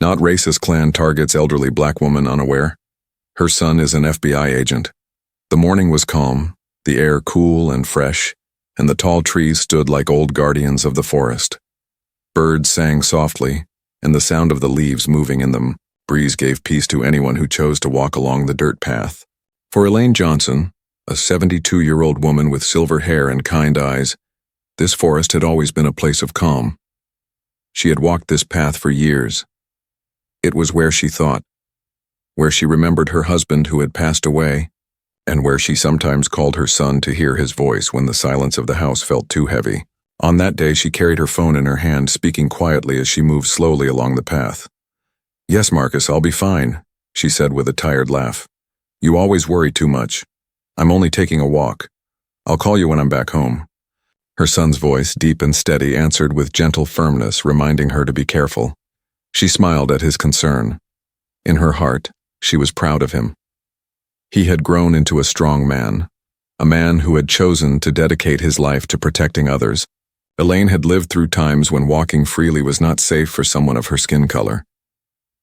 Not racist Klan targets elderly black woman unaware. Her son is an FBI agent. The morning was calm, the air cool and fresh, and the tall trees stood like old guardians of the forest. Birds sang softly, and the sound of the leaves moving in them breeze gave peace to anyone who chose to walk along the dirt path. For Elaine Johnson, a 72-year-old woman with silver hair and kind eyes, this forest had always been a place of calm. She had walked this path for years. It was where she thought, where she remembered her husband who had passed away, and where she sometimes called her son to hear his voice when the silence of the house felt too heavy. On that day, she carried her phone in her hand, speaking quietly as she moved slowly along the path. "Yes, Marcus, I'll be fine," she said with a tired laugh. "You always worry too much. I'm only taking a walk. I'll call you when I'm back home." Her son's voice, deep and steady, answered with gentle firmness, reminding her to be careful. She smiled at his concern. In her heart, she was proud of him. He had grown into a strong man, a man who had chosen to dedicate his life to protecting others. Elaine had lived through times when walking freely was not safe for someone of her skin color.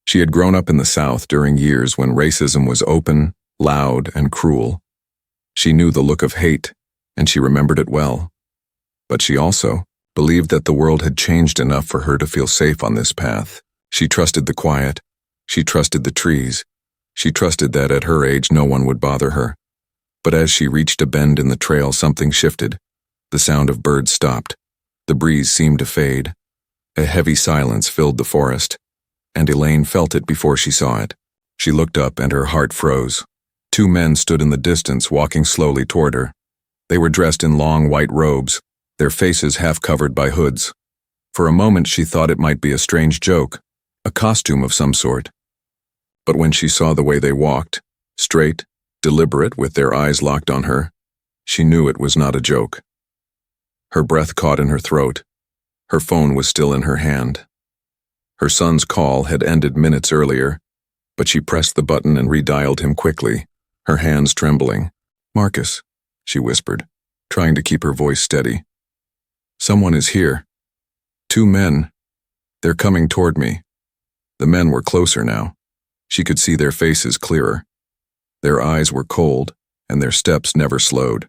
She had grown up in the South during years when racism was open, loud, and cruel. She knew the look of hate, and she remembered it well. But she also believed that the world had changed enough for her to feel safe on this path. She trusted the quiet. She trusted the trees. She trusted that at her age no one would bother her. But as she reached a bend in the trail, something shifted. The sound of birds stopped. The breeze seemed to fade. A heavy silence filled the forest, and Elaine felt it before she saw it. She looked up and her heart froze. Two men stood in the distance, walking slowly toward her. They were dressed in long white robes, their faces half covered by hoods. For a moment she thought it might be a strange joke, a costume of some sort. But when she saw the way they walked, straight, deliberate, with their eyes locked on her, she knew it was not a joke. Her breath caught in her throat. Her phone was still in her hand. Her son's call had ended minutes earlier, but she pressed the button and redialed him quickly, her hands trembling. "Marcus," she whispered, trying to keep her voice steady. "Someone is here. Two men. They're coming toward me." The men were closer now. She could see their faces clearer. Their eyes were cold, and their steps never slowed.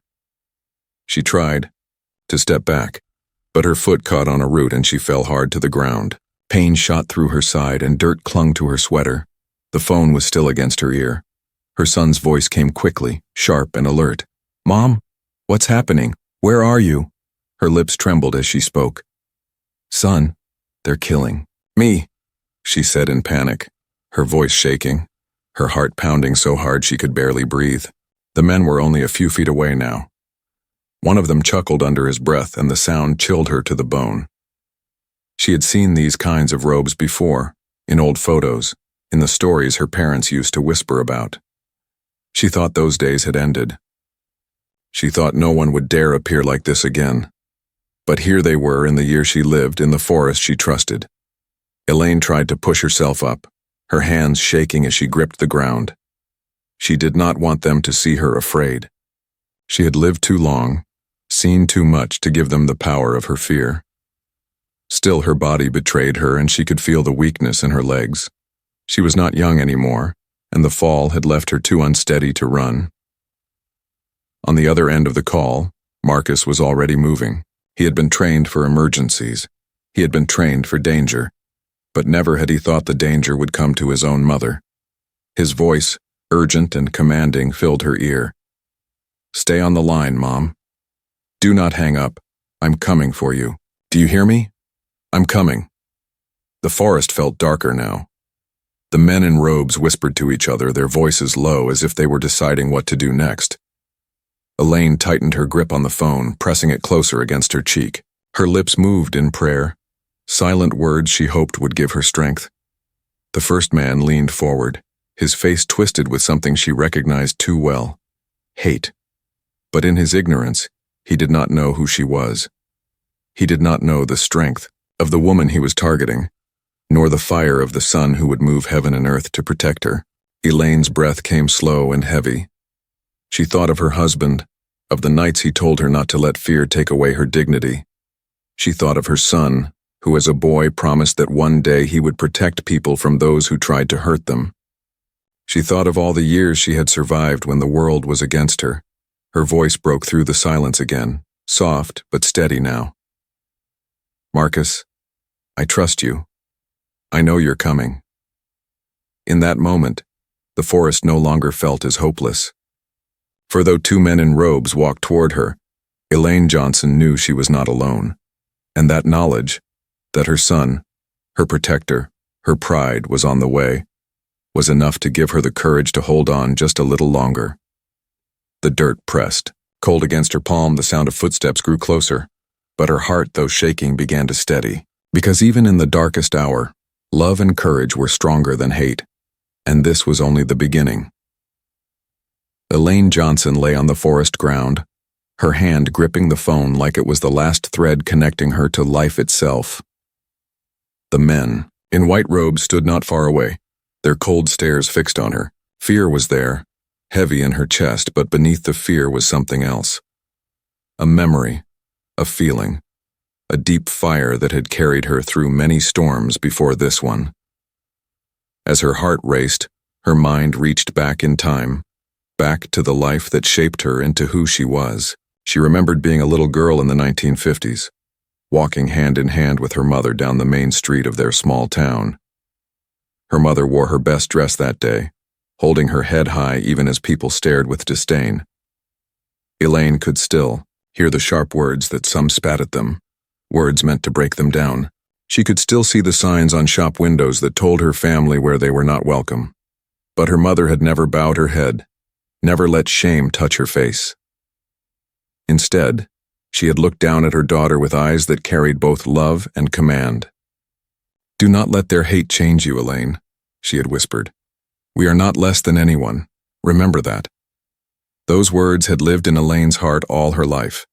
She tried to step back, but her foot caught on a root and she fell hard to the ground. Pain shot through her side and dirt clung to her sweater. The phone was still against her ear. Her son's voice came quickly, sharp and alert. "Mom? What's happening? Where are you?" Her lips trembled as she spoke. "Son, they're killing me," she said in panic, her voice shaking, her heart pounding so hard she could barely breathe. The men were only a few feet away now. One of them chuckled under his breath, and the sound chilled her to the bone. She had seen these kinds of robes before, in old photos, in the stories her parents used to whisper about. She thought those days had ended. She thought no one would dare appear like this again. But here they were in the year she lived, in the forest she trusted. Elaine tried to push herself up, her hands shaking as she gripped the ground. She did not want them to see her afraid. She had lived too long, seen too much to give them the power of her fear. Still, her body betrayed her and she could feel the weakness in her legs. She was not young anymore, and the fall had left her too unsteady to run. On the other end of the call, Marcus was already moving. He had been trained for emergencies. He had been trained for danger. But never had he thought the danger would come to his own mother. His voice, urgent and commanding, filled her ear. "Stay on the line, Mom. Do not hang up. I'm coming for you. Do you hear me? I'm coming." The forest felt darker now. The men in robes whispered to each other, their voices low as if they were deciding what to do next. Elaine tightened her grip on the phone, pressing it closer against her cheek. Her lips moved in prayer, silent words she hoped would give her strength. The first man leaned forward, his face twisted with something she recognized too well: hate. But in his ignorance, he did not know who she was. He did not know the strength of the woman he was targeting, nor the fire of the son who would move heaven and earth to protect her. Elaine's breath came slow and heavy. She thought of her husband, of the nights he told her not to let fear take away her dignity. She thought of her son, who as a boy promised that one day he would protect people from those who tried to hurt them. She thought of all the years she had survived when the world was against her. Her voice broke through the silence again, soft but steady now. Marcus, I trust you. I know you're coming. In that moment, the forest no longer felt as hopeless. For though two men in robes walked toward her, Elaine Johnson knew she was not alone, and that knowledge, that her son, her protector, her pride was on the way, was enough to give her the courage to hold on just a little longer. The dirt pressed. Cold against her palm, the sound of footsteps grew closer, but her heart, though shaking, began to steady. Because even in the darkest hour, love and courage were stronger than hate, and this was only the beginning. Elaine Johnson lay on the forest ground, her hand gripping the phone like it was the last thread connecting her to life itself. The men, in white robes, stood not far away, their cold stares fixed on her. Fear was there, heavy in her chest, but beneath the fear was something else. A memory, a feeling, a deep fire that had carried her through many storms before this one. As her heart raced, her mind reached back in time, back to the life that shaped her into who she was. She remembered being a little girl in the 1950s, walking hand in hand with her mother down the main street of their small town. Her mother wore her best dress that day, holding her head high even as people stared with disdain. Elaine could still hear the sharp words that some spat at them, words meant to break them down. She could still see the signs on shop windows that told her family where they were not welcome. But her mother had never bowed her head, never let shame touch her face. Instead, she had looked down at her daughter with eyes that carried both love and command. "Do not let their hate change you, Elaine," she had whispered. "We are not less than anyone. Remember that." Those words had lived in Elaine's heart all her life,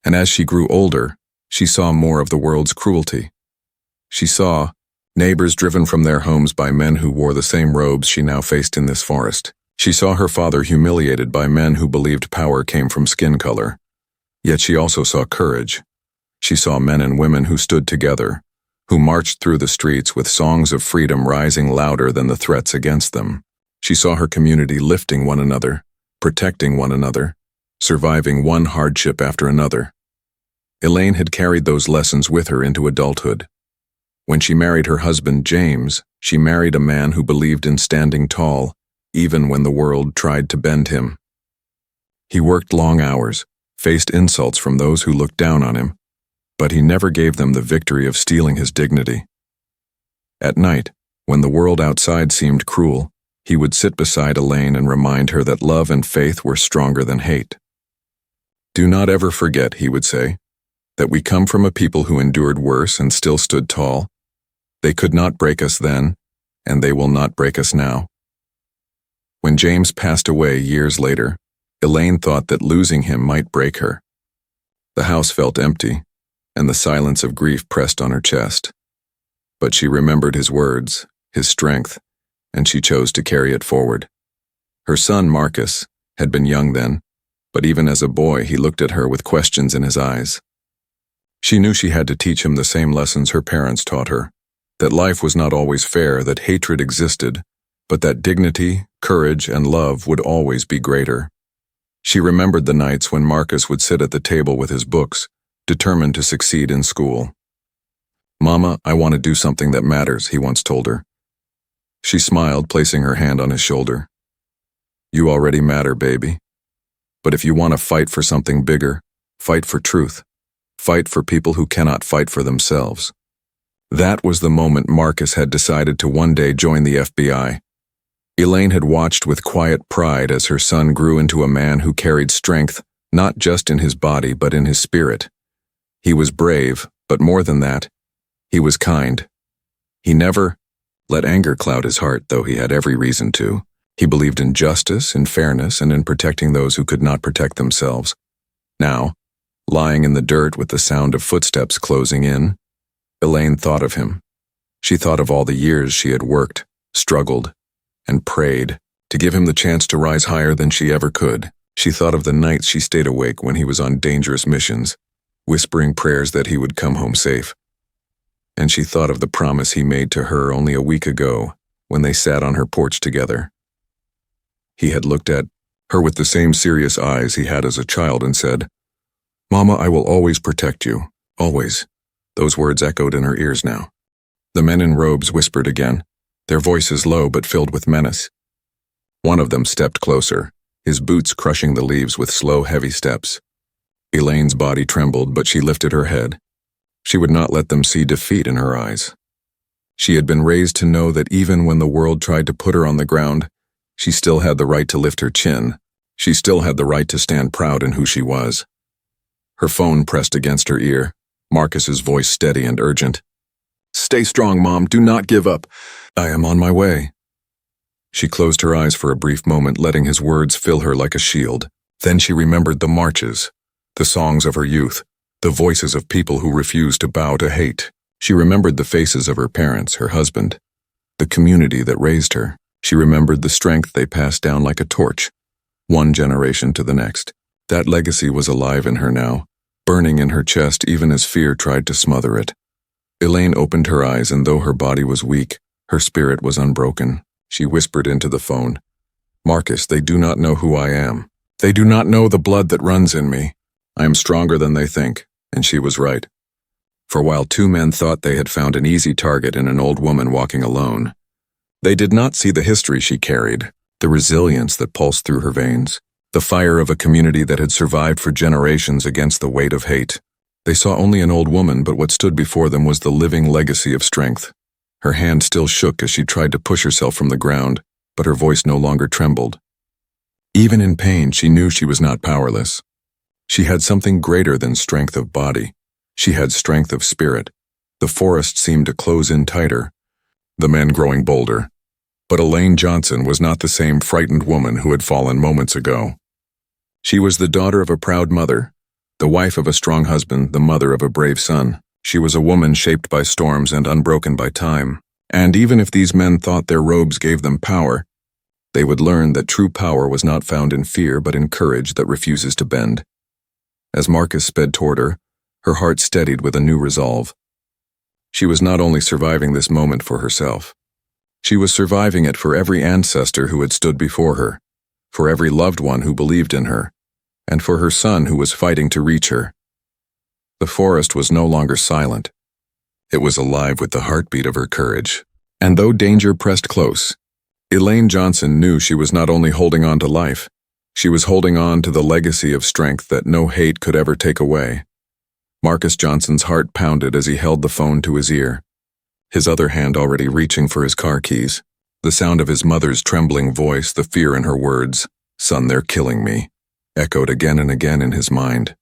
and as she grew older, she saw more of the world's cruelty. She saw neighbors driven from their homes by men who wore the same robes she now faced in this forest. She saw her father humiliated by men who believed power came from skin color. Yet she also saw courage. She saw men and women who stood together, who marched through the streets with songs of freedom rising louder than the threats against them. She saw her community lifting one another, protecting one another, surviving one hardship after another. Elaine had carried those lessons with her into adulthood. When she married her husband, James, she married a man who believed in standing tall, even when the world tried to bend him. He worked long hours, faced insults from those who looked down on him, but he never gave them the victory of stealing his dignity. At night, when the world outside seemed cruel, he would sit beside Elaine and remind her that love and faith were stronger than hate. "Do not ever forget," he would say, "that we come from a people who endured worse and still stood tall. They could not break us then, and they will not break us now." When James passed away years later, Elaine thought that losing him might break her. The house felt empty, and the silence of grief pressed on her chest. But she remembered his words, his strength, and she chose to carry it forward. Her son, Marcus, had been young then, but even as a boy he looked at her with questions in his eyes. She knew she had to teach him the same lessons her parents taught her, that life was not always fair, that hatred existed, but that dignity, courage, and love would always be greater. She remembered the nights when Marcus would sit at the table with his books, determined to succeed in school. "Mama, I want to do something that matters," he once told her. She smiled, placing her hand on his shoulder. "You already matter, baby. But if you want to fight for something bigger, fight for truth. Fight for people who cannot fight for themselves." That was the moment Marcus had decided to one day join the FBI. Elaine had watched with quiet pride as her son grew into a man who carried strength not just in his body but in his spirit. He was brave, but more than that, he was kind. He never let anger cloud his heart, though he had every reason to. He believed in justice, in fairness, and in protecting those who could not protect themselves. Now, lying in the dirt with the sound of footsteps closing in, Elaine thought of him. She thought of all the years she had worked, struggled, and prayed to give him the chance to rise higher than she ever could. She thought of the nights she stayed awake when he was on dangerous missions, whispering prayers that he would come home safe. and she thought of the promise he made to her only a week ago when they sat on her porch together. He had looked at her with the same serious eyes he had as a child and said, "Mama, I will always protect you, always." Those words echoed in her ears now. The men in robes whispered again, their voices low but filled with menace. One of them stepped closer, his boots crushing the leaves with slow, heavy steps. Elaine's body trembled, but she lifted her head. She would not let them see defeat in her eyes. She had been raised to know that even when the world tried to put her on the ground, she still had the right to lift her chin. She still had the right to stand proud in who she was. Her phone pressed against her ear, Marcus's voice steady and urgent. "Stay strong, Mom. Do not give up. I am on my way." She closed her eyes for a brief moment, letting his words fill her like a shield. Then she remembered the marches, the songs of her youth, the voices of people who refused to bow to hate. She remembered the faces of her parents, her husband, the community that raised her. She remembered the strength they passed down like a torch, one generation to the next. That legacy was alive in her now, burning in her chest even as fear tried to smother it. Elaine opened her eyes, and though her body was weak, her spirit was unbroken. She whispered into the phone, "Marcus, they do not know who I am. They do not know the blood that runs in me. I am stronger than they think." And she was right. For while two men thought they had found an easy target in an old woman walking alone, they did not see the history she carried, the resilience that pulsed through her veins, the fire of a community that had survived for generations against the weight of hate. They saw only an old woman, but what stood before them was the living legacy of strength. Her hand still shook as she tried to push herself from the ground, but her voice no longer trembled. Even in pain, she knew she was not powerless. She had something greater than strength of body. She had strength of spirit. The forest seemed to close in tighter, the men growing bolder. But Elaine Johnson was not the same frightened woman who had fallen moments ago. She was the daughter of a proud mother, the wife of a strong husband, the mother of a brave son. She was a woman shaped by storms and unbroken by time. And even if these men thought their robes gave them power, they would learn that true power was not found in fear but in courage that refuses to bend. As Marcus sped toward her, her heart steadied with a new resolve. She was not only surviving this moment for herself. She was surviving it for every ancestor who had stood before her, for every loved one who believed in her, and for her son who was fighting to reach her. The forest was no longer silent. It was alive with the heartbeat of her courage. And though danger pressed close, Elaine Johnson knew she was not only holding on to life, she was holding on to the legacy of strength that no hate could ever take away. Marcus Johnson's heart pounded as he held the phone to his ear, his other hand already reaching for his car keys. The sound of his mother's trembling voice, the fear in her words, "Son, they're killing me," echoed again and again in his mind.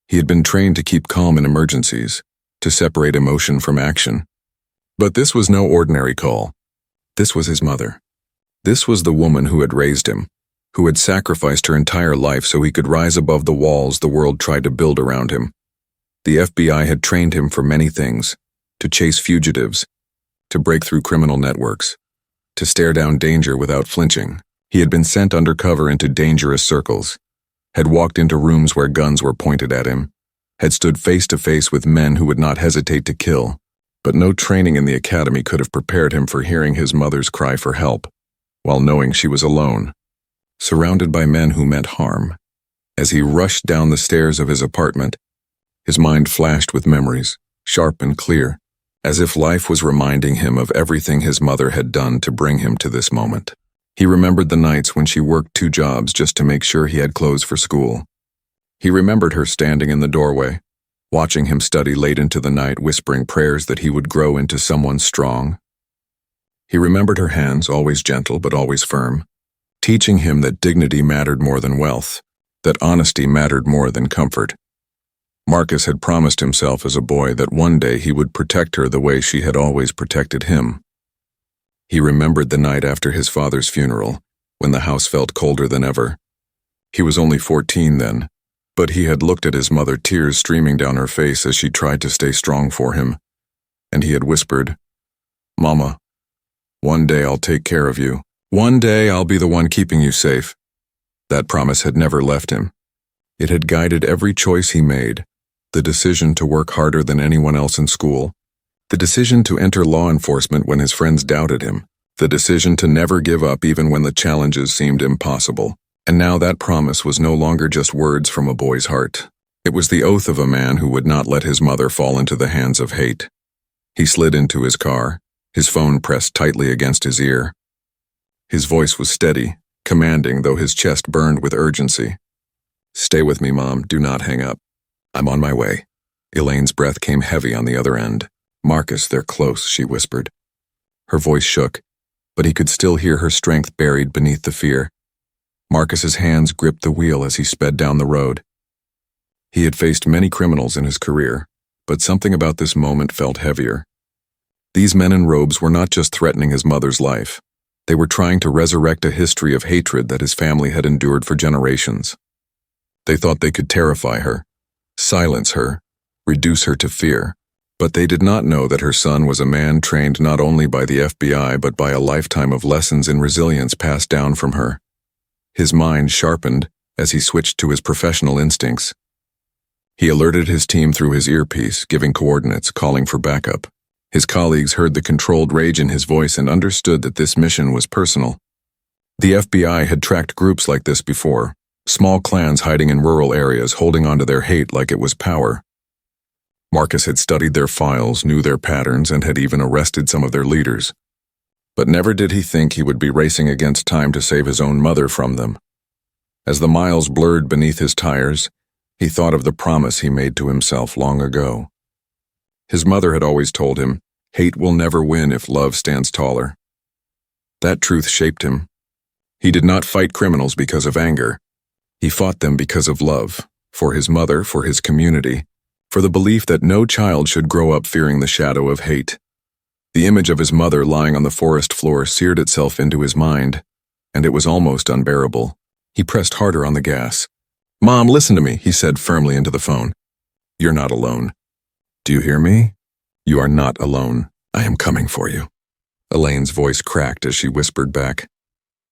He had been trained to keep calm in emergencies, to separate emotion from action. But this was no ordinary call. This was his mother. This was the woman who had raised him, who had sacrificed her entire life so he could rise above the walls the world tried to build around him. The FBI had trained him for many things: to chase fugitives, to break through criminal networks, to stare down danger without flinching. He had been sent undercover into dangerous circles, had walked into rooms where guns were pointed at him, had stood face to face with men who would not hesitate to kill. But no training in the academy could have prepared him for hearing his mother's cry for help, while knowing she was alone, surrounded by men who meant harm. As he rushed down the stairs of his apartment, his mind flashed with memories, sharp and clear, as if life was reminding him of everything his mother had done to bring him to this moment. He remembered the nights when she worked 2 jobs just to make sure he had clothes for school. He remembered her standing in the doorway, watching him study late into the night, whispering prayers that he would grow into someone strong. He remembered her hands, always gentle but always firm, teaching him that dignity mattered more than wealth, that honesty mattered more than comfort. Marcus had promised himself as a boy that one day he would protect her the way she had always protected him. He remembered the night after his father's funeral, when the house felt colder than ever. He was only 14 then, but he had looked at his mother, tears streaming down her face as she tried to stay strong for him, and he had whispered, "Mama, one day I'll take care of you. One day I'll be the one keeping you safe." That promise had never left him. It had guided every choice he made, the decision to work harder than anyone else in school, The decision to enter law enforcement when his friends doubted him. The decision to never give up even when the challenges seemed impossible. And now that promise was no longer just words from a boy's heart. It was the oath of a man who would not let his mother fall into the hands of hate. He slid into his car, his phone pressed tightly against his ear. His voice was steady, commanding, though his chest burned with urgency. "Stay with me, Mom. Do not hang up. I'm on my way." Elaine's breath came heavy on the other end. "Marcus, they're close," she whispered. Her voice shook, but he could still hear her strength buried beneath the fear. Marcus's hands gripped the wheel as he sped down the road. He had faced many criminals in his career, but something about this moment felt heavier. These men in robes were not just threatening his mother's life. They were trying to resurrect a history of hatred that his family had endured for generations. They thought they could terrify her, silence her, reduce her to fear. But they did not know that her son was a man trained not only by the FBI but by a lifetime of lessons in resilience passed down from her. His mind sharpened as he switched to his professional instincts. He alerted his team through his earpiece, giving coordinates, calling for backup. His colleagues heard the controlled rage in his voice and understood that this mission was personal. The FBI had tracked groups like this before, small clans hiding in rural areas holding onto their hate like it was power. Marcus had studied their files, knew their patterns, and had even arrested some of their leaders. But never did he think he would be racing against time to save his own mother from them. As the miles blurred beneath his tires, he thought of the promise he made to himself long ago. His mother had always told him, "Hate will never win if love stands taller." That truth shaped him. He did not fight criminals because of anger. He fought them because of love, for his mother, for his community, for the belief that no child should grow up fearing the shadow of hate. The image of his mother lying on the forest floor seared itself into his mind, and it was almost unbearable. He pressed harder on the gas. "Mom, listen to me," he said firmly into the phone. "You're not alone. Do you hear me? You are not alone. I am coming for you." Elaine's voice cracked as she whispered back,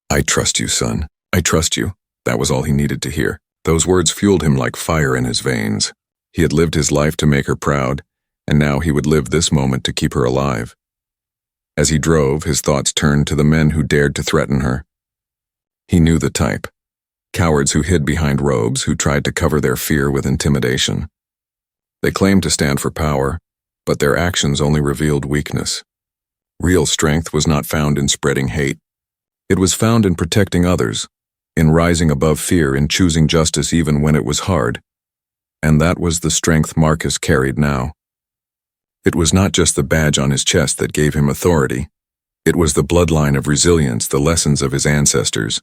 "I trust you, son. I trust you." That was all he needed to hear. Those words fueled him like fire in his veins. He had lived his life to make her proud, and now he would live this moment to keep her alive. As he drove, his thoughts turned to the men who dared to threaten her. He knew the type. Cowards who hid behind robes, who tried to cover their fear with intimidation. They claimed to stand for power, but their actions only revealed weakness. Real strength was not found in spreading hate. It was found in protecting others, in rising above fear, in choosing justice even when it was hard. And that was the strength Marcus carried now. It was not just the badge on his chest that gave him authority. It was the bloodline of resilience, the lessons of his ancestors,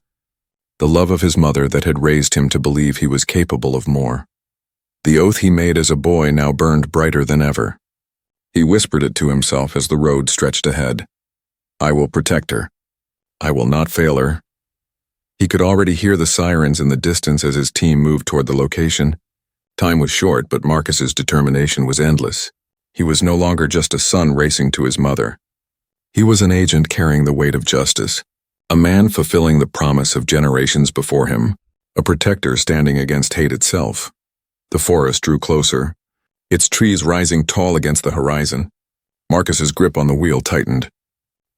the love of his mother that had raised him to believe he was capable of more. The oath he made as a boy now burned brighter than ever. He whispered it to himself as the road stretched ahead. "I will protect her. I will not fail her." He could already hear the sirens in the distance as his team moved toward the location. Time was short, but Marcus's determination was endless. He was no longer just a son racing to his mother. He was an agent carrying the weight of justice, a man fulfilling the promise of generations before him, a protector standing against hate itself. The forest drew closer, its trees rising tall against the horizon. Marcus's grip on the wheel tightened.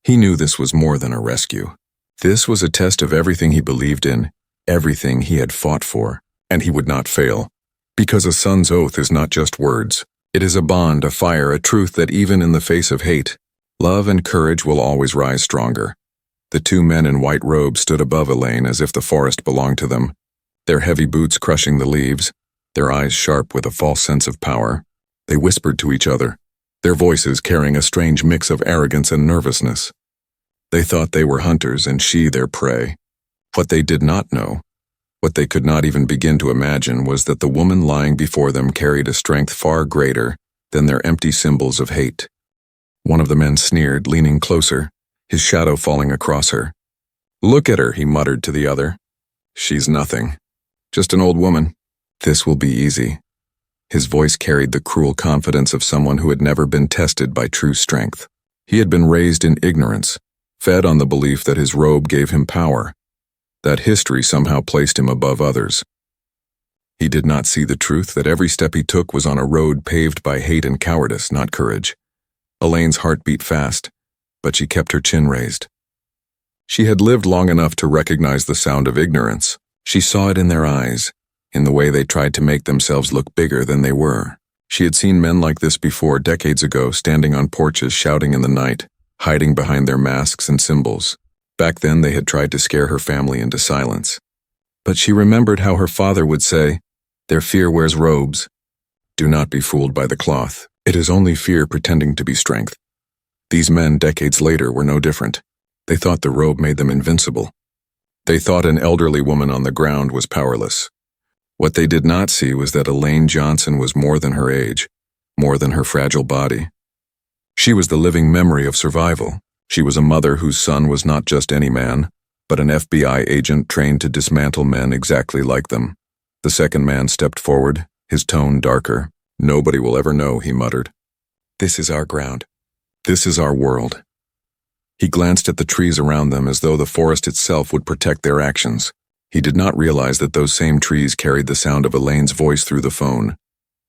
He knew this was more than a rescue. This was a test of everything he believed in, everything he had fought for, and he would not fail. Because a son's oath is not just words. It is a bond, a fire, a truth that even in the face of hate, love and courage will always rise stronger. The two men in white robes stood above Elaine as if the forest belonged to them, their heavy boots crushing the leaves, their eyes sharp with a false sense of power. They whispered to each other, their voices carrying a strange mix of arrogance and nervousness. They thought they were hunters and she their prey. What they did not know, what they could not even begin to imagine, was that the woman lying before them carried a strength far greater than their empty symbols of hate. One of the men sneered, leaning closer, his shadow falling across her. "Look at her," he muttered to the other. "She's nothing. Just an old woman. This will be easy." His voice carried the cruel confidence of someone who had never been tested by true strength. He had been raised in ignorance, fed on the belief that his robe gave him power, that history somehow placed him above others. He did not see the truth that every step he took was on a road paved by hate and cowardice, not courage. Elaine's heart beat fast, but she kept her chin raised. She had lived long enough to recognize the sound of ignorance. She saw it in their eyes, in the way they tried to make themselves look bigger than they were. She had seen men like this before, decades ago, standing on porches shouting in the night, hiding behind their masks and symbols. Back then they had tried to scare her family into silence. But she remembered how her father would say, "Their fear wears robes. Do not be fooled by the cloth. It is only fear pretending to be strength." These men, decades later, were no different. They thought the robe made them invincible. They thought an elderly woman on the ground was powerless. What they did not see was that Elaine Johnson was more than her age, more than her fragile body. She was the living memory of survival. She was a mother whose son was not just any man, but an FBI agent trained to dismantle men exactly like them. The second man stepped forward, his tone darker. "Nobody will ever know," he muttered. "This is our ground. This is our world." He glanced at the trees around them as though the forest itself would protect their actions. He did not realize that those same trees carried the sound of Elaine's voice through the phone,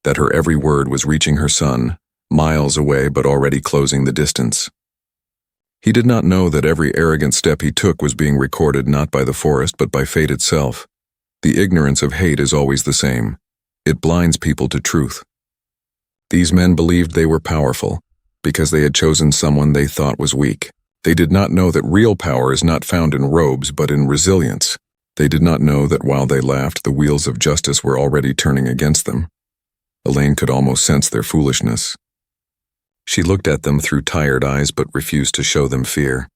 that her every word was reaching her son, miles away but already closing the distance. He did not know that every arrogant step he took was being recorded not by the forest but by fate itself. The ignorance of hate is always the same. It blinds people to truth. These men believed they were powerful because they had chosen someone they thought was weak. They did not know that real power is not found in robes but in resilience. They did not know that while they laughed, the wheels of justice were already turning against them. Elaine could almost sense their foolishness. She looked at them through tired eyes but refused to show them fear.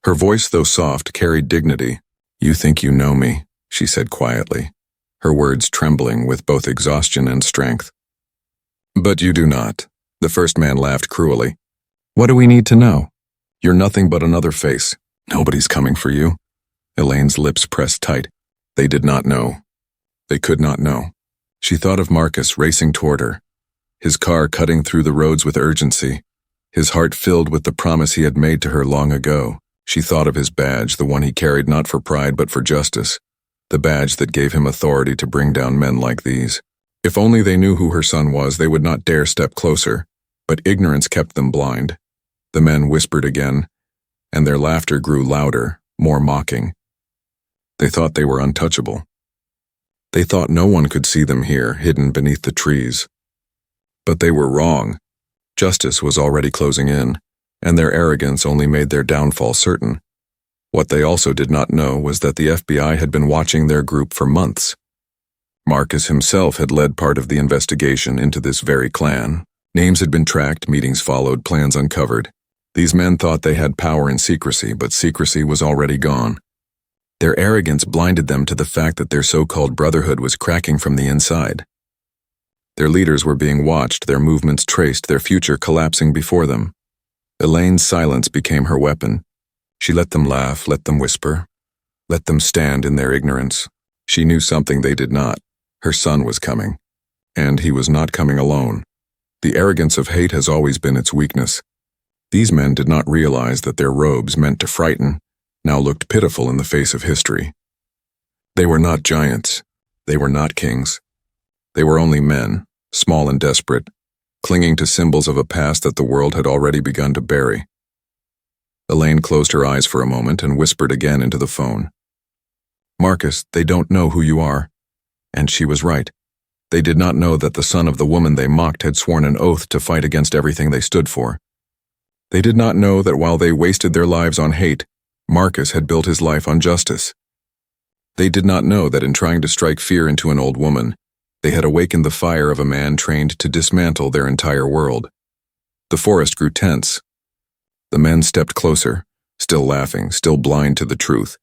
Her voice, though soft, carried dignity. "You think you know me," she said quietly, her words trembling with both exhaustion and strength. "But you do not." The first man laughed cruelly. "What do we need to know? You're nothing but another face. Nobody's coming for you." Elaine's lips pressed tight. They did not know. They could not know. She thought of Marcus racing toward her, his car cutting through the roads with urgency, his heart filled with the promise he had made to her long ago. She thought of his badge, the one he carried not for pride but for justice, the badge that gave him authority to bring down men like these. If only they knew who her son was, they would not dare step closer, but ignorance kept them blind. The men whispered again, and their laughter grew louder, more mocking. They thought they were untouchable. They thought no one could see them here, hidden beneath the trees. But they were wrong. Justice was already closing in, and their arrogance only made their downfall certain. What they also did not know was that the FBI had been watching their group for months. Marcus himself had led part of the investigation into this very clan. Names had been tracked, meetings followed, plans uncovered. These men thought they had power in secrecy, but secrecy was already gone. Their arrogance blinded them to the fact that their so-called brotherhood was cracking from the inside. Their leaders were being watched, their movements traced, their future collapsing before them. Elaine's silence became her weapon. She let them laugh, let them whisper, let them stand in their ignorance. She knew something they did not. Her son was coming, and he was not coming alone. The arrogance of hate has always been its weakness. These men did not realize that their robes, meant to frighten, now looked pitiful in the face of history. They were not giants. They were not kings. They were only men, small and desperate, clinging to symbols of a past that the world had already begun to bury. Elaine closed her eyes for a moment and whispered again into the phone. "Marcus, they don't know who you are." And she was right. They did not know that the son of the woman they mocked had sworn an oath to fight against everything they stood for. They did not know that while they wasted their lives on hate, Marcus had built his life on justice. They did not know that in trying to strike fear into an old woman, they had awakened the fire of a man trained to dismantle their entire world. The forest grew tense. The men stepped closer, still laughing, still blind to the truth.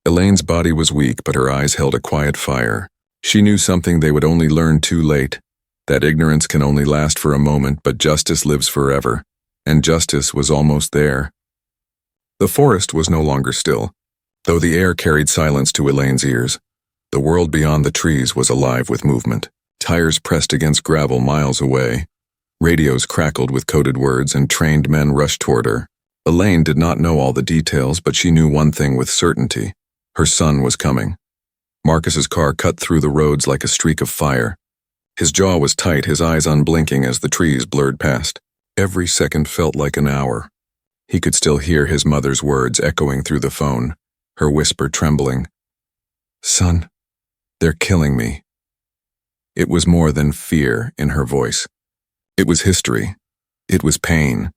Elaine's body was weak, but her eyes held a quiet fire. She knew something they would only learn too late, that ignorance can only last for a moment, but justice lives forever, and justice was almost there. The forest was no longer still, though the air carried silence to Elaine's ears. The world beyond the trees was alive with movement. Tires pressed against gravel miles away. Radios crackled with coded words, and trained men rushed toward her. Elaine did not know all the details, but she knew one thing with certainty. Her son was coming. Marcus's car cut through the roads like a streak of fire. His jaw was tight, his eyes unblinking as the trees blurred past. Every second felt like an hour. He could still hear his mother's words echoing through the phone, her whisper trembling. "Son, they're killing me." It was more than fear in her voice. It was history. It was pain.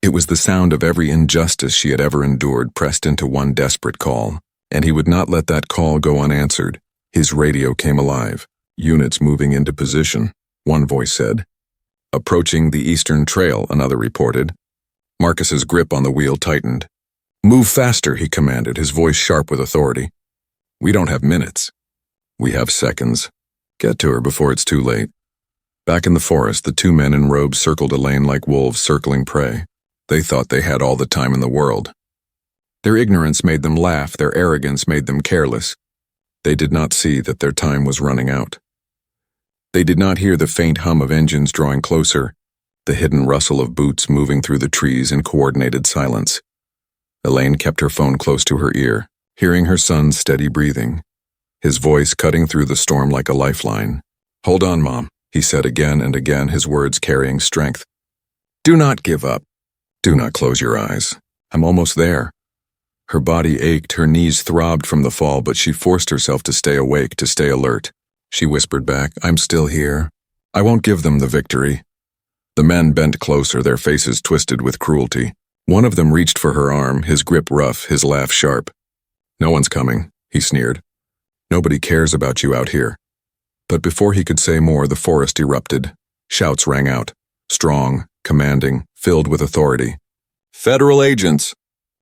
It was the sound of every injustice she had ever endured pressed into one desperate call, and he would not let that call go unanswered. His radio came alive. "Units moving into position," one voice said. "Approaching the Eastern Trail," another reported. Marcus's grip on the wheel tightened. "Move faster," he commanded, his voice sharp with authority. "We don't have minutes. We have seconds. Get to her before it's too late." Back in the forest, the two men in robes circled Elaine like wolves circling prey. They thought they had all the time in the world. Their ignorance made them laugh, their arrogance made them careless. They did not see that their time was running out. They did not hear the faint hum of engines drawing closer, the hidden rustle of boots moving through the trees in coordinated silence. Elaine kept her phone close to her ear, hearing her son's steady breathing, his voice cutting through the storm like a lifeline. "Hold on, Mom," he said again and again, his words carrying strength. "Do not give up. Do not close your eyes. I'm almost there." Her body ached, her knees throbbed from the fall, but she forced herself to stay awake, to stay alert. She whispered back, "I'm still here. I won't give them the victory." The men bent closer, their faces twisted with cruelty. One of them reached for her arm, his grip rough, his laugh sharp. "No one's coming," he sneered. "Nobody cares about you out here." But before he could say more, the forest erupted. Shouts rang out, strong, commanding, filled with authority. "Federal agents!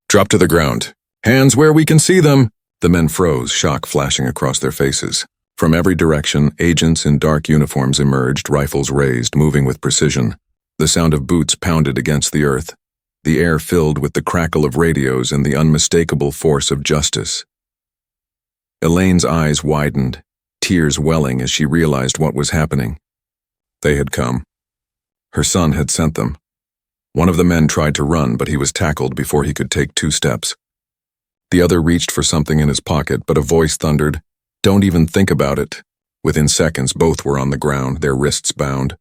Drop to the ground! Hands where we can see them!" The men froze, shock flashing across their faces. From every direction, agents in dark uniforms emerged, rifles raised, moving with precision. The sound of boots pounded against the earth, the air filled with the crackle of radios and the unmistakable force of justice. Elaine's eyes widened, tears welling as she realized what was happening. They had come. Her son had sent them. One of the men tried to run, but he was tackled before he could take 2 steps. The other reached for something in his pocket, but a voice thundered, "Don't even think about it." Within seconds, both were on the ground, their wrists bound,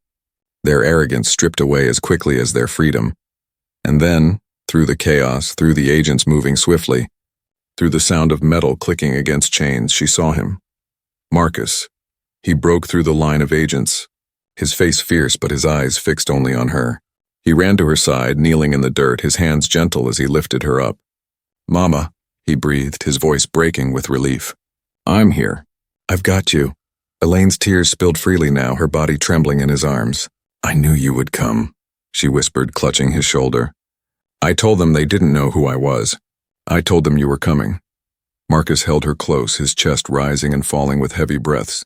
their arrogance stripped away as quickly as their freedom. And then, through the chaos, through the agents moving swiftly, through the sound of metal clicking against chains, she saw him. Marcus. He broke through the line of agents, his face fierce but his eyes fixed only on her. He ran to her side, kneeling in the dirt, his hands gentle as he lifted her up. "Mama," he breathed, his voice breaking with relief. "I'm here. I've got you." Elaine's tears spilled freely now, her body trembling in his arms. "I knew you would come," she whispered, clutching his shoulder. "I told them they didn't know who I was. I told them you were coming." Marcus held her close, his chest rising and falling with heavy breaths.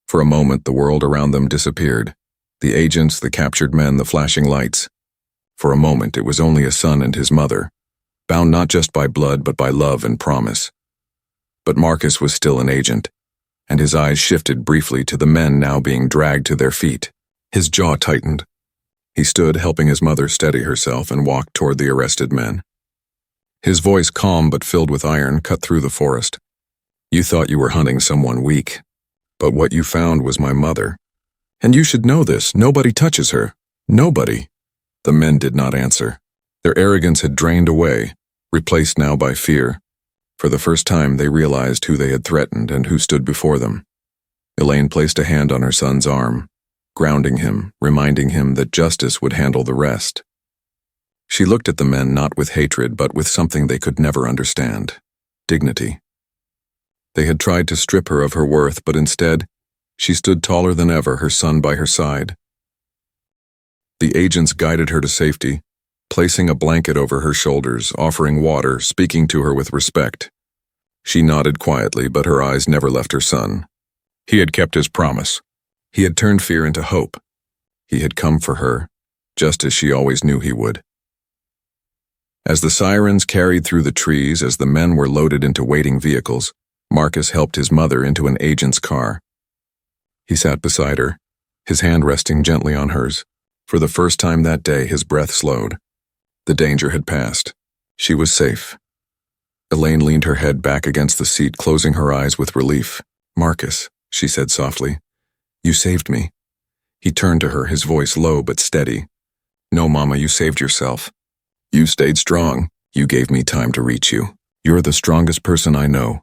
For a moment, the world around them disappeared. The agents, the captured men, the flashing lights. For a moment, it was only a son and his mother, bound not just by blood but by love and promise. But Marcus was still an agent, and his eyes shifted briefly to the men now being dragged to their feet. His jaw tightened. He stood, helping his mother steady herself, and walked toward the arrested men. His voice, calm but filled with iron, cut through the forest. "You thought you were hunting someone weak, but what you found was my mother. And you should know this. Nobody touches her. Nobody." The men did not answer. Their arrogance had drained away, replaced now by fear. For the first time, they realized who they had threatened and who stood before them. Elaine placed a hand on her son's arm, grounding him, reminding him that justice would handle the rest. She looked at the men not with hatred but with something they could never understand: dignity. They had tried to strip her of her worth, but instead, she stood taller than ever, her son by her side. The agents guided her to safety, placing a blanket over her shoulders, offering water, speaking to her with respect. She nodded quietly, but her eyes never left her son. He had kept his promise. He had turned fear into hope. He had come for her, just as she always knew he would. As the sirens carried through the trees, as the men were loaded into waiting vehicles, Marcus helped his mother into an agent's car. He sat beside her, his hand resting gently on hers. For the first time that day, his breath slowed. The danger had passed. She was safe. Elaine leaned her head back against the seat, closing her eyes with relief. "Marcus," she said softly, "you saved me." He turned to her, his voice low but steady. No, Mama, you saved yourself. You stayed strong. You gave me time to reach you. You're the strongest person I know.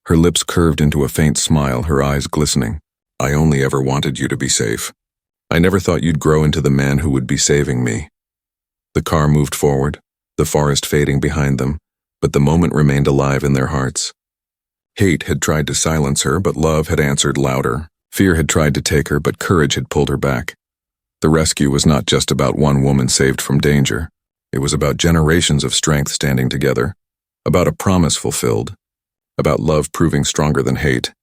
Her lips curved into a faint smile, her eyes glistening. I only ever wanted you to be safe. I never thought you'd grow into the man who would be saving me. The car moved forward, the forest fading behind them, but the moment remained alive in their hearts. Hate had tried to silence her, but love had answered louder. Fear had tried to take her, but courage had pulled her back. The rescue was not just about one woman saved from danger. It was about generations of strength standing together, about a promise fulfilled, about love proving stronger than hate.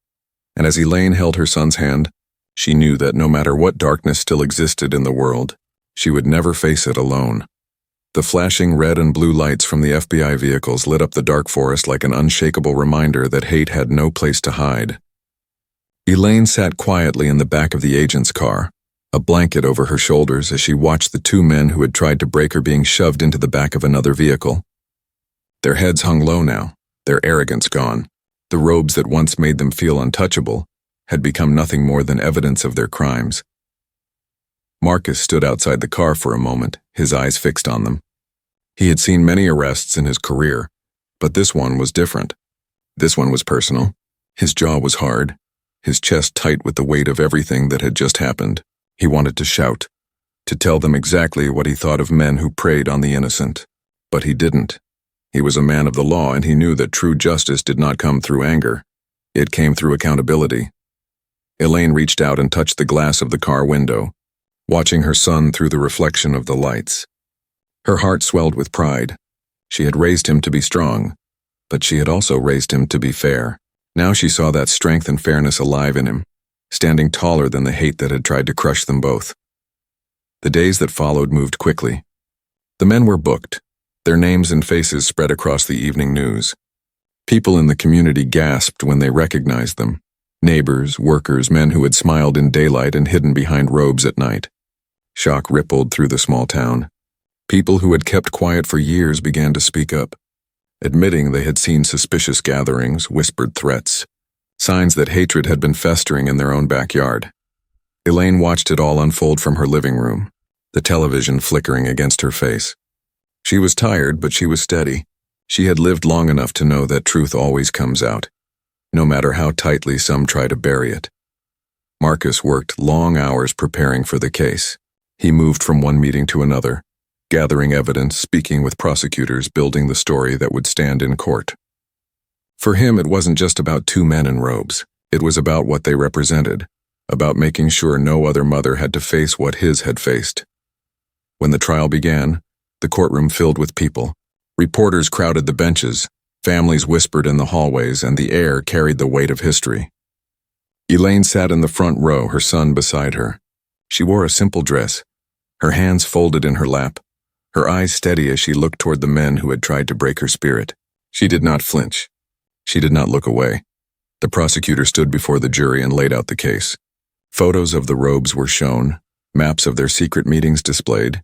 And as Elaine held her son's hand, she knew that no matter what darkness still existed in the world, she would never face it alone. The flashing red and blue lights from the FBI vehicles lit up the dark forest like an unshakable reminder that hate had no place to hide. Elaine sat quietly in the back of the agent's car, a blanket over her shoulders as she watched the two men who had tried to break her being shoved into the back of another vehicle. Their heads hung low now, their arrogance gone. The robes that once made them feel untouchable had become nothing more than evidence of their crimes. Marcus stood outside the car for a moment, his eyes fixed on them. He had seen many arrests in his career, but this one was different. This one was personal. His jaw was hard, his chest tight with the weight of everything that had just happened. He wanted to shout, to tell them exactly what he thought of men who preyed on the innocent. But he didn't. He was a man of the law, and he knew that true justice did not come through anger. It came through accountability. Elaine reached out and touched the glass of the car window, watching her son through the reflection of the lights. Her heart swelled with pride. She had raised him to be strong, but she had also raised him to be fair. Now she saw that strength and fairness alive in him, standing taller than the hate that had tried to crush them both. The days that followed moved quickly. The men were booked, their names and faces spread across the evening news. People in the community gasped when they recognized them. Neighbors, workers, men who had smiled in daylight and hidden behind robes at night. Shock rippled through the small town. People who had kept quiet for years began to speak up, admitting they had seen suspicious gatherings, whispered threats, signs that hatred had been festering in their own backyard. Elaine watched it all unfold from her living room, the television flickering against her face. She was tired, but she was steady. She had lived long enough to know that truth always comes out, no matter how tightly some try to bury it. Marcus worked long hours preparing for the case. He moved from one meeting to another, gathering evidence, speaking with prosecutors, building the story that would stand in court. For him, it wasn't just about two men in robes. It was about what they represented, about making sure no other mother had to face what his had faced. When the trial began, the courtroom filled with people. Reporters crowded the benches, families whispered in the hallways, and the air carried the weight of history. Elaine sat in the front row, her son beside her. She wore a simple dress, her hands folded in her lap, her eyes steady as she looked toward the men who had tried to break her spirit. She did not flinch. She did not look away. The prosecutor stood before the jury and laid out the case. Photos of the robes were shown, maps of their secret meetings displayed,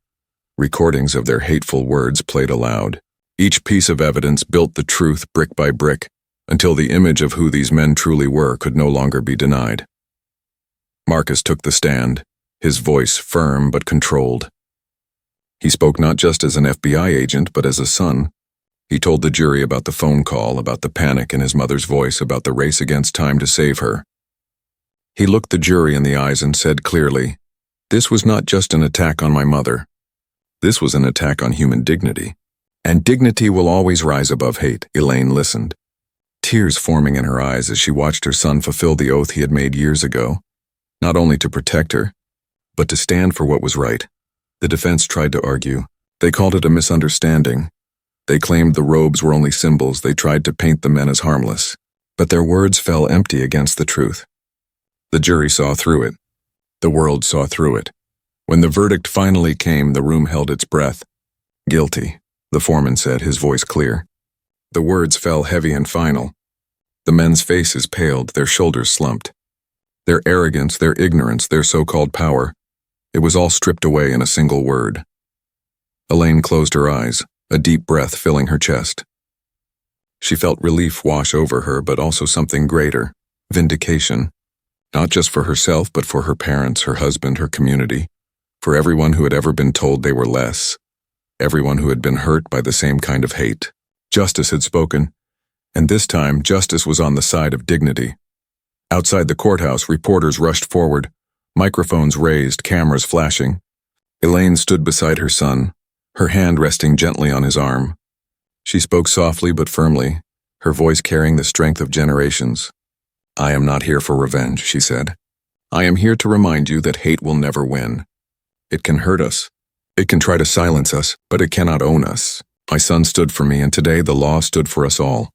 recordings of their hateful words played aloud. Each piece of evidence built the truth brick by brick, until the image of who these men truly were could no longer be denied. Marcus took the stand, his voice firm but controlled. He spoke not just as an FBI agent, but as a son. He told the jury about the phone call, about the panic in his mother's voice, about the race against time to save her. He looked the jury in the eyes and said clearly, "This was not just an attack on my mother. This was an attack on human dignity. And dignity will always rise above hate." Elaine listened, tears forming in her eyes as she watched her son fulfill the oath he had made years ago, not only to protect her, but to stand for what was right. The defense tried to argue. They called it a misunderstanding. They claimed the robes were only symbols. They tried to paint the men as harmless. But their words fell empty against the truth. The jury saw through it. The world saw through it. When the verdict finally came, the room held its breath. "Guilty," the foreman said, his voice clear. The words fell heavy and final. The men's faces paled, their shoulders slumped. Their arrogance, their ignorance, their so-called power, it was all stripped away in a single word. Elaine closed her eyes, a deep breath filling her chest. She felt relief wash over her, but also something greater, vindication, not just for herself, but for her parents, her husband, her community. For everyone who had ever been told they were less, everyone who had been hurt by the same kind of hate. Justice had spoken, and this time justice was on the side of dignity. Outside the courthouse, reporters rushed forward, microphones raised, cameras flashing. Elaine stood beside her son, her hand resting gently on his arm. She spoke softly but firmly, her voice carrying the strength of generations. "I am not here for revenge," she said. "I am here to remind you that hate will never win. It can hurt us. It can try to silence us, but it cannot own us. My son stood for me, and today the law stood for us all."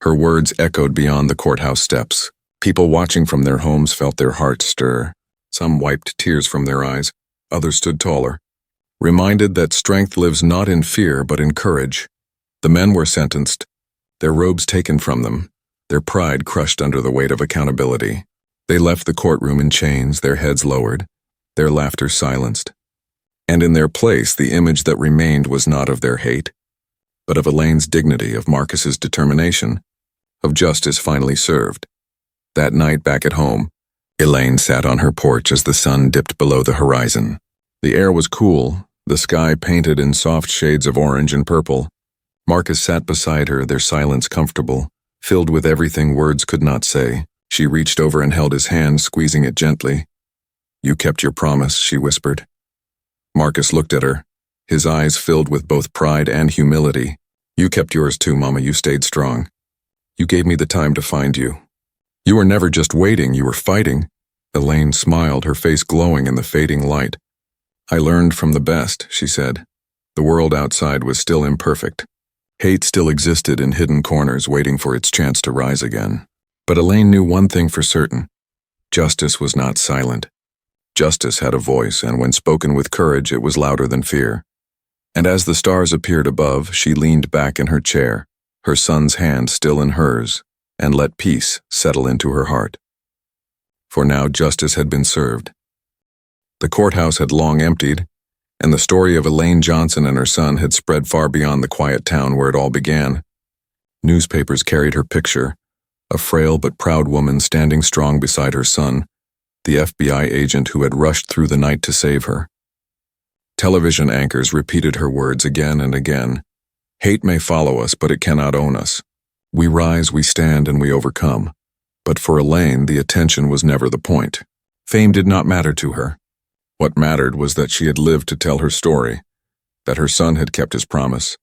Her words echoed beyond the courthouse steps. People watching from their homes felt their hearts stir. Some wiped tears from their eyes. Others stood taller, reminded that strength lives not in fear but in courage. The men were sentenced, their robes taken from them, their pride crushed under the weight of accountability. They left the courtroom in chains, their heads lowered, their laughter silenced. And in their place, the image that remained was not of their hate, but of Elaine's dignity, of Marcus's determination, of justice finally served. That night back at home, Elaine sat on her porch as the sun dipped below the horizon. The air was cool, the sky painted in soft shades of orange and purple. Marcus sat beside her, their silence comfortable, filled with everything words could not say. She reached over and held his hand, squeezing it gently. "You kept your promise," she whispered. Marcus looked at her, his eyes filled with both pride and humility. "You kept yours too, Mama. You stayed strong. You gave me the time to find you. You were never just waiting, you were fighting." Elaine smiled, her face glowing in the fading light. "I learned from the best," she said. The world outside was still imperfect. Hate still existed in hidden corners, waiting for its chance to rise again. But Elaine knew one thing for certain. Justice was not silent. Justice had a voice, and when spoken with courage, it was louder than fear. And as the stars appeared above, she leaned back in her chair, her son's hand still in hers, and let peace settle into her heart. For now justice had been served. The courthouse had long emptied, and the story of Elaine Johnson and her son had spread far beyond the quiet town where it all began. Newspapers carried her picture, a frail but proud woman standing strong beside her son, the FBI agent who had rushed through the night to save her. Television anchors repeated her words again and again. "Hate may follow us, but it cannot own us. We rise, we stand, and we overcome." But for Elaine, the attention was never the point. Fame did not matter to her. What mattered was that she had lived to tell her story, that her son had kept his promise,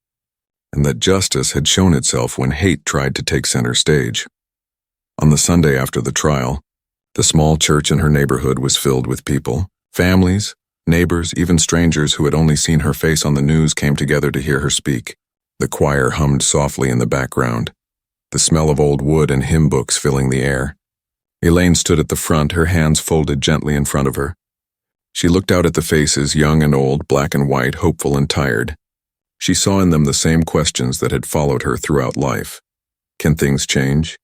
and that justice had shown itself when hate tried to take center stage. On the Sunday after the trial, the small church in her neighborhood was filled with people. Families, neighbors, even strangers who had only seen her face on the news came together to hear her speak. The choir hummed softly in the background, the smell of old wood and hymn books filling the air. Elaine stood at the front, her hands folded gently in front of her. She looked out at the faces, young and old, black and white, hopeful and tired. She saw in them the same questions that had followed her throughout life. Can things change?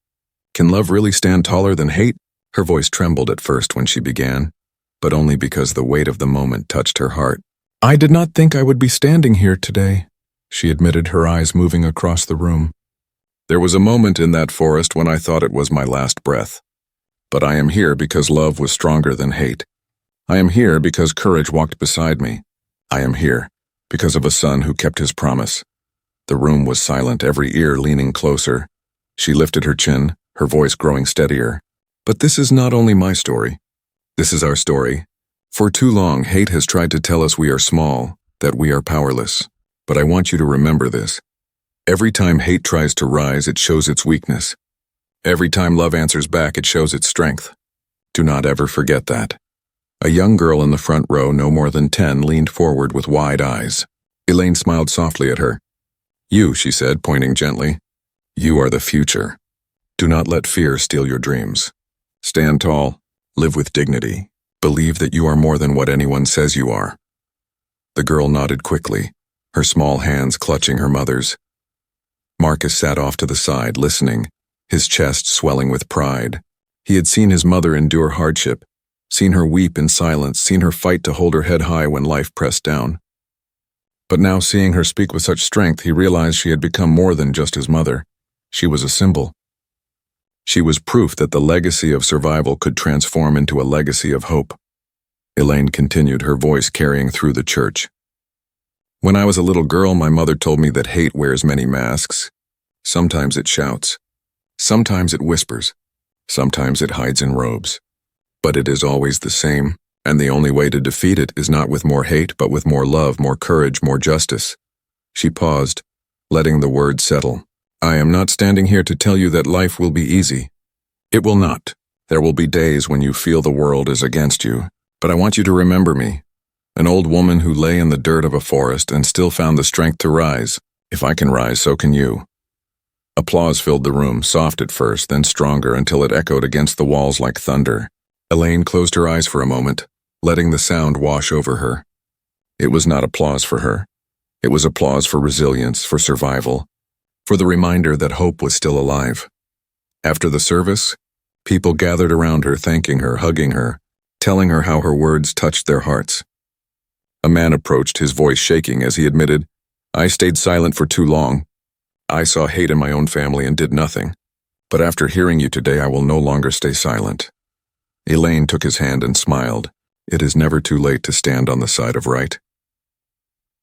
Can love really stand taller than hate? Her voice trembled at first when she began, but only because the weight of the moment touched her heart. "I did not think I would be standing here today," she admitted, her eyes moving across the room. "There was a moment in that forest when I thought it was my last breath. But I am here because love was stronger than hate. I am here because courage walked beside me. I am here because of a son who kept his promise." The room was silent, every ear leaning closer. She lifted her chin, her voice growing steadier. "But this is not only my story. This is our story. For too long, hate has tried to tell us we are small, that we are powerless. But I want you to remember this. Every time hate tries to rise, it shows its weakness. Every time love answers back, it shows its strength. Do not ever forget that." A young girl in the front row, no more than 10, leaned forward with wide eyes. Elaine smiled softly at her. "You," she said, pointing gently. "You are the future. Do not let fear steal your dreams. Stand tall, live with dignity, believe that you are more than what anyone says you are." The girl nodded quickly, her small hands clutching her mother's. Marcus sat off to the side, listening, his chest swelling with pride. He had seen his mother endure hardship, seen her weep in silence, seen her fight to hold her head high when life pressed down. But now, seeing her speak with such strength, he realized she had become more than just his mother. She was a symbol. She was proof that the legacy of survival could transform into a legacy of hope. Elaine continued, her voice carrying through the church. When I was a little girl, my mother told me that hate wears many masks. Sometimes it shouts. Sometimes it whispers. Sometimes it hides in robes. But it is always the same, and the only way to defeat it is not with more hate, but with more love, more courage, more justice. She paused, letting the words settle. I am not standing here to tell you that life will be easy. It will not. There will be days when you feel the world is against you, but I want you to remember me. An old woman who lay in the dirt of a forest and still found the strength to rise. If I can rise, so can you. Applause filled the room, soft at first, then stronger until it echoed against the walls like thunder. Elaine closed her eyes for a moment, letting the sound wash over her. It was not applause for her. It was applause for resilience, for survival, for the reminder that hope was still alive. After the service, people gathered around her, thanking her, hugging her, telling her how her words touched their hearts. A man approached, his voice shaking as he admitted, I stayed silent for too long. I saw hate in my own family and did nothing. But after hearing you today, I will no longer stay silent. Elaine took his hand and smiled. It is never too late to stand on the side of right.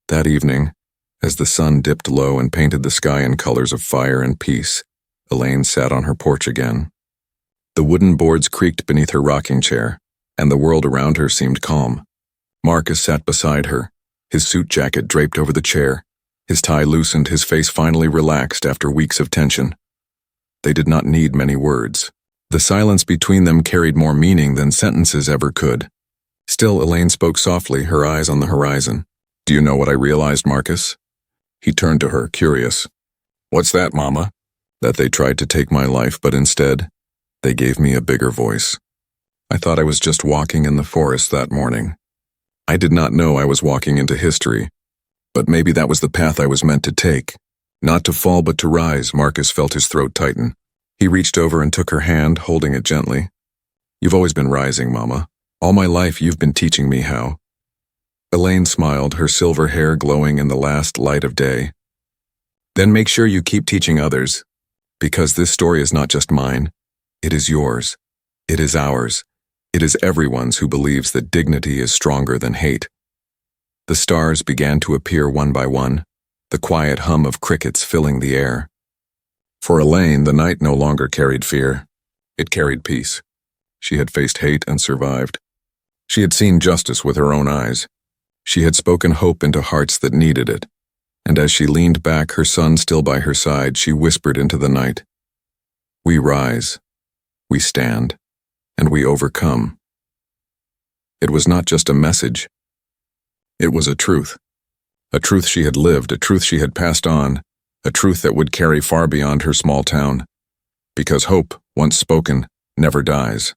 That evening, as the sun dipped low and painted the sky in colors of fire and peace, Elaine sat on her porch again. The wooden boards creaked beneath her rocking chair, and the world around her seemed calm. Marcus sat beside her, his suit jacket draped over the chair, his tie loosened, his face finally relaxed after weeks of tension. They did not need many words. The silence between them carried more meaning than sentences ever could. Still, Elaine spoke softly, her eyes on the horizon. Do you know what I realized, Marcus? He turned to her, curious. What's that, Mama? That they tried to take my life, but instead, they gave me a bigger voice. I thought I was just walking in the forest that morning. I did not know I was walking into history, but maybe that was the path I was meant to take. Not to fall, but to rise. Marcus felt his throat tighten. He reached over and took her hand, holding it gently. You've always been rising, Mama. All my life you've been teaching me how. Elaine smiled, her silver hair glowing in the last light of day. Then make sure you keep teaching others, because this story is not just mine. It is yours. It is ours. It is everyone's who believes that dignity is stronger than hate. The stars began to appear one by one, the quiet hum of crickets filling the air. For Elaine, the night no longer carried fear. It carried peace. She had faced hate and survived. She had seen justice with her own eyes. She had spoken hope into hearts that needed it. And as she leaned back, her son still by her side, she whispered into the night, We rise, we stand, and we overcome. It was not just a message. It was a truth she had lived, a truth she had passed on, a truth that would carry far beyond her small town. Because hope, once spoken, never dies.